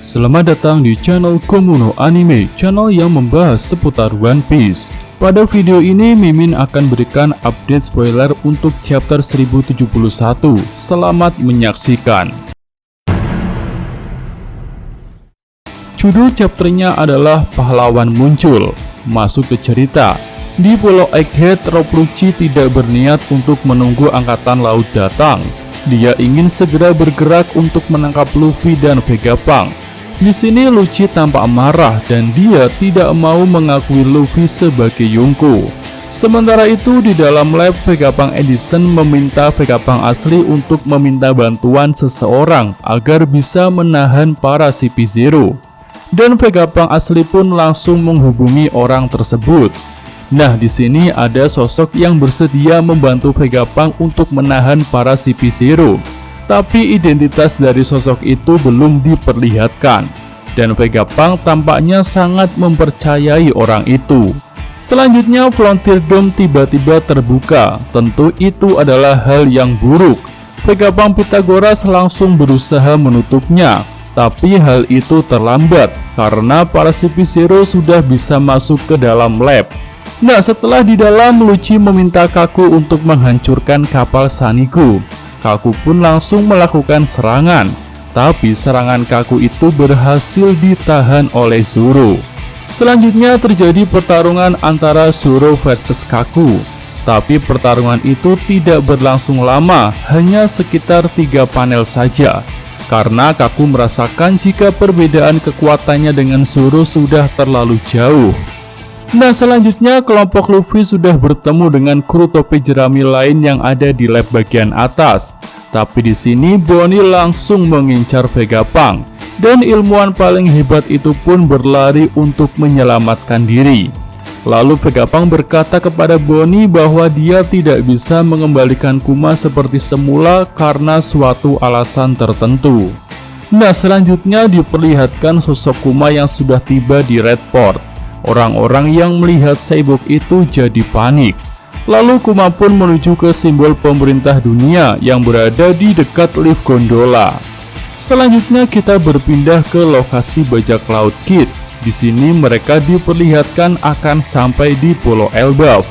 Selamat datang di channel Komuno Anime, channel yang membahas seputar One Piece. Pada video ini, Mimin akan berikan update spoiler untuk chapter 1071. Selamat menyaksikan. Judul chapternya adalah Pahlawan Muncul. Masuk ke cerita. Di Pulau Egghead, Rob Lucci tidak berniat untuk menunggu angkatan laut datang. Dia ingin segera bergerak untuk menangkap Luffy dan Vegapunk. Di sini Lucci tampak marah dan dia tidak mau mengakui Luffy sebagai Yonko. Sementara itu di dalam lab, Vegapunk Edison meminta Vegapunk asli untuk meminta bantuan seseorang agar bisa menahan para CP0. Dan Vegapunk asli pun langsung menghubungi orang tersebut. Nah, di sini ada sosok yang bersedia membantu Vegapunk untuk menahan para CP0. Tapi identitas dari sosok itu belum diperlihatkan, dan Vegapunk tampaknya sangat mempercayai orang itu. Selanjutnya, Frontier Dome tiba-tiba terbuka. Tentu itu adalah hal yang buruk. Vegapunk Pythagoras langsung berusaha menutupnya, tapi hal itu terlambat karena para CP0 sudah bisa masuk ke dalam lab. Nah, setelah di dalam, Lucci meminta Kaku untuk menghancurkan kapal Saniku. Kaku pun langsung melakukan serangan, tapi serangan Kaku itu berhasil ditahan oleh Zoro. Selanjutnya terjadi pertarungan antara Zoro versus Kaku, tapi pertarungan itu tidak berlangsung lama, hanya sekitar 3 panel saja, karena Kaku merasakan jika perbedaan kekuatannya dengan Zoro sudah terlalu jauh. Nah, selanjutnya kelompok Luffy sudah bertemu dengan kru topi jerami lain yang ada di lab bagian atas. Tapi di sini Bonnie langsung mengincar Vegapunk, dan ilmuwan paling hebat itu pun berlari untuk menyelamatkan diri. Lalu Vegapunk berkata kepada Bonnie bahwa dia tidak bisa mengembalikan Kuma seperti semula karena suatu alasan tertentu. Nah, selanjutnya diperlihatkan sosok Kuma yang sudah tiba di Red Port. Orang-orang yang melihat Cyborg itu jadi panik. Lalu Kuma pun menuju ke simbol pemerintah dunia yang berada di dekat lift gondola. Selanjutnya kita berpindah ke lokasi bajak laut Kid. Di sini mereka diperlihatkan akan sampai di Pulau Elbaf.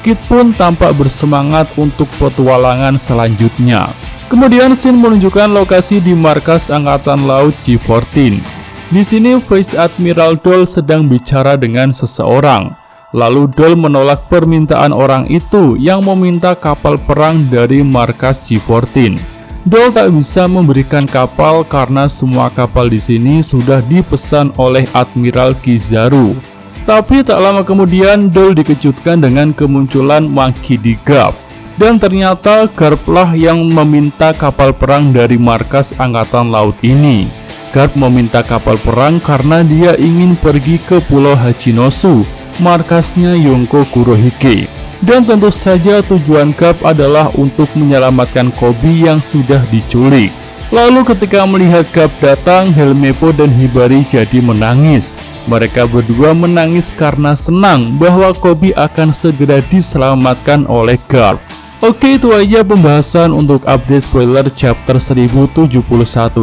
Kid pun tampak bersemangat untuk petualangan selanjutnya. Kemudian scene menunjukkan lokasi di markas Angkatan Laut G14. Di sini Vice Admiral Dole sedang bicara dengan seseorang. Lalu Dole menolak permintaan orang itu yang meminta kapal perang dari markas G14. Dole tak bisa memberikan kapal karena semua kapal di sini sudah dipesan oleh Admiral Kizaru. Tapi tak lama kemudian Dole dikejutkan dengan kemunculan Monkey D. Garp. Dan ternyata Garp lah yang meminta kapal perang dari markas Angkatan Laut ini. Garp meminta kapal perang karena dia ingin pergi ke Pulau Hachinosu, markasnya Yonko Kurohige. Dan tentu saja tujuan Garp adalah untuk menyelamatkan Koby yang sudah diculik. Lalu ketika melihat Garp datang, Helmeppo dan Hibari jadi menangis. Mereka berdua menangis karena senang bahwa Koby akan segera diselamatkan oleh Garp. Oke, itu aja pembahasan untuk update spoiler chapter 1071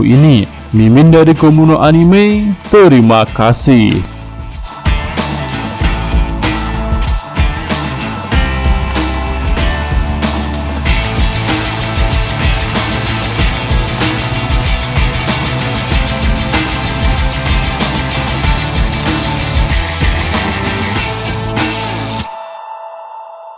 ini. Mimin dari Komuno Anime, terima kasih.